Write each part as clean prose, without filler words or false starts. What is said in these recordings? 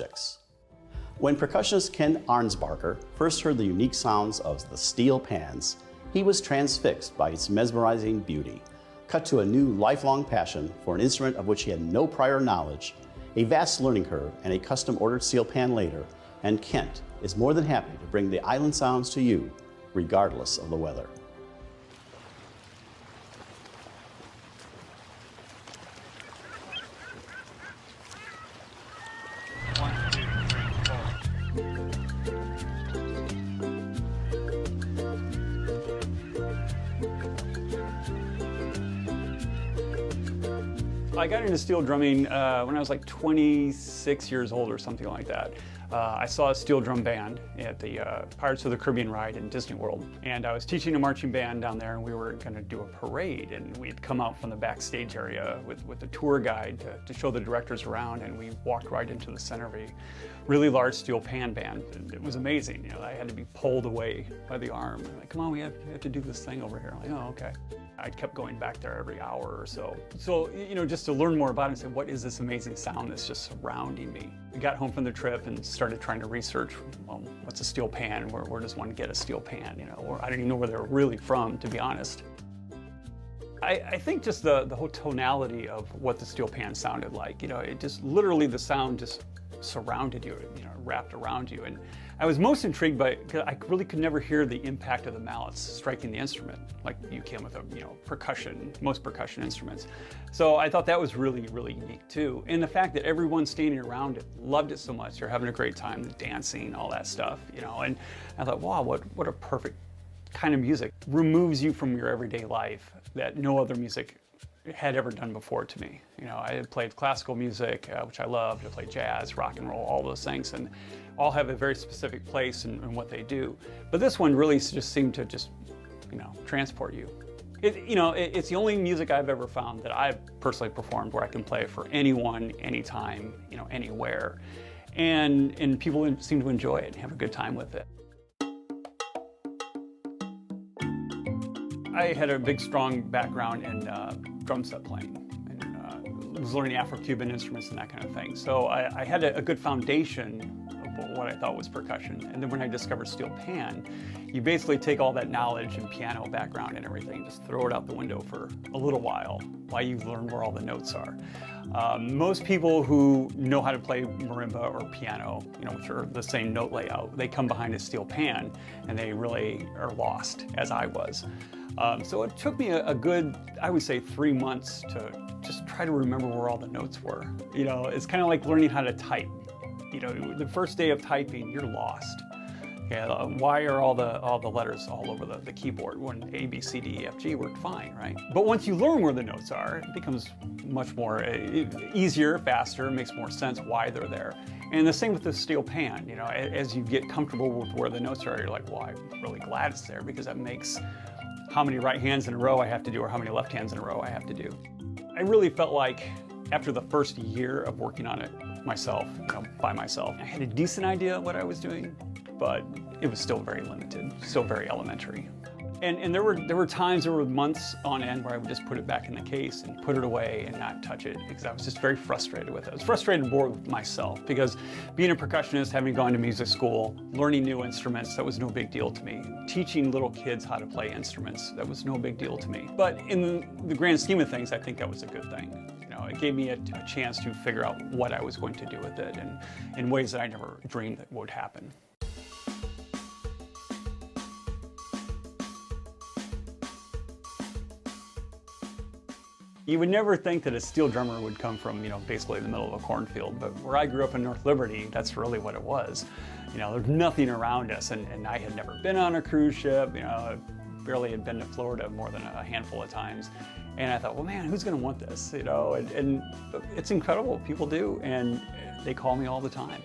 objects. When percussionist Ken Arnsbarger first heard the unique sounds of the steel pans, he was transfixed by its mesmerizing beauty, cut to a new lifelong passion for an instrument of which he had no prior knowledge, a vast learning curve, and a custom-ordered steel pan later, and Kent is more than happy to bring the island sounds to you, regardless of the weather. I got into steel drumming when I was like 26 years old or something like that. I saw a steel drum band at the Pirates of the Caribbean ride in Disney World, and I was teaching a marching band down there, and we were going to do a parade, and we'd come out from the backstage area with a tour guide to show the directors around, and we walked right into the center of a really large steel pan band. And it was amazing. You know, I had to be pulled away by the arm. Like, come on, we have to do this thing over here. I'm like, oh, okay. I kept going back there every hour or so. So, you know, just to learn more about it and say, what is this amazing sound that's just surrounding me? I got home from the trip and started trying to research, well, what's a steel pan? Where does one get a steel pan? You know, or I didn't even know where they were really from, to be honest. I think just the whole tonality of what the steel pan sounded like, you know, it just literally the sound just surrounded you, you know, wrapped around you. And I was most intrigued by it because I really could never hear the impact of the mallets striking the instrument like you can with most percussion instruments. So I thought that was really, really unique too. And the fact that everyone standing around it loved it so much, they're having a great time, dancing, all that stuff, you know. And I thought, wow, what a perfect kind of music. Removes you from your everyday life that no other music had ever done before to me. You know, I had played classical music, which I loved. I played jazz, rock and roll, all those things, and all have a very specific place in what they do. But this one really just seemed to just, you know, transport you. It's the only music I've ever found that I've personally performed where I can play for anyone, anytime, you know, anywhere, and people seem to enjoy it and have a good time with it. I had a big, strong background in drum set playing and was learning Afro-Cuban instruments and that kind of thing. So I had a good foundation of what I thought was percussion. And then when I discovered steel pan, you basically take all that knowledge and piano background and everything, just throw it out the window for a little while you learn where all the notes are. Most people who know how to play marimba or piano, you know, which are the same note layout, they come behind a steel pan and they really are lost, as I was. So it took me a good, I would say, 3 months to just try to remember where all the notes were. You know, it's kind of like learning how to type. You know, the first day of typing, you're lost. Yeah, why are all the letters all over the keyboard when A, B, C, D, E, F, G worked fine, right? But once you learn where the notes are, it becomes much more easier, faster, makes more sense why they're there. And the same with the steel pan, you know, as you get comfortable with where the notes are, you're like, well, I'm really glad it's there because that makes how many right hands in a row I have to do or how many left hands in a row I have to do. I really felt like after the first year of working on it myself, you know, by myself, I had a decent idea of what I was doing, but it was still very limited, still very elementary. And there were times, there were months on end where I would just put it back in the case and put it away and not touch it because I was just very frustrated with it. I was frustrated more with myself because being a percussionist, having gone to music school, learning new instruments, that was no big deal to me. Teaching little kids how to play instruments, that was no big deal to me. But in the grand scheme of things, I think that was a good thing. You know, it gave me a chance to figure out what I was going to do with it and in ways that I never dreamed that would happen. You would never think that a steel drummer would come from, you know, basically the middle of a cornfield, but where I grew up in North Liberty, that's really what it was. You know, there's nothing around us, and I had never been on a cruise ship, you know, I barely had been to Florida more than a handful of times. And I thought, well, man, who's gonna want this, you know? And it's incredible, people do, and they call me all the time.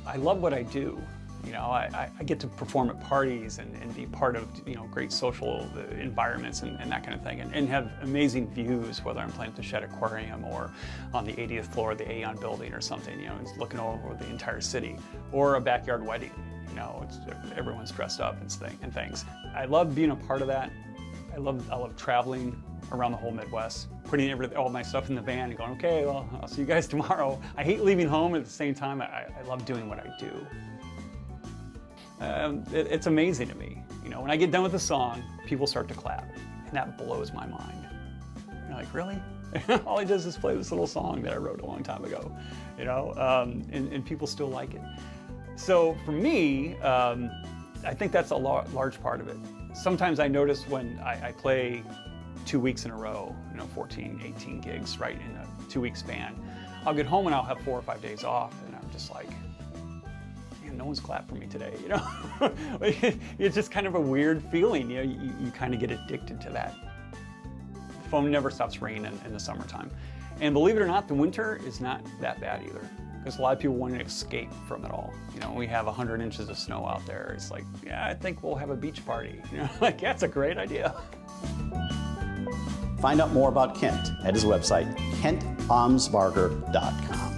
I love what I do. You know, I get to perform at parties and be part of, you know, great social environments and that kind of thing, and have amazing views, whether I'm playing at the Shedd Aquarium or on the 80th floor of the Aeon building or something, you know, it's looking over the entire city, or a backyard wedding, you know, everyone's dressed up and things. I love being a part of that. I love traveling. around the whole Midwest, putting all my stuff in the van and going, okay, well, I'll see you guys tomorrow. I hate leaving home. At the same time, I love doing what I do. It's amazing to me. You know, when I get done with a song, people start to clap, and that blows my mind. You're like, really? All he does is play this little song that I wrote a long time ago, you know, and people still like it. So for me, I think that's a large part of it. Sometimes I notice when I play 2 weeks in a row, you know, 14, 18 gigs, right, in a 2-week span, I'll get home and I'll have 4 or 5 days off, and I'm just like, man, no one's clapped for me today, you know? It's just kind of a weird feeling, you know, you kind of get addicted to that. The phone never stops ringing in the summertime. And believe it or not, the winter is not that bad either, because a lot of people want to escape from it all. You know, we have 100 inches of snow out there. It's like, yeah, I think we'll have a beach party. You know, like, that's a great idea. Find out more about Kent at his website, kentarnsbarger.com.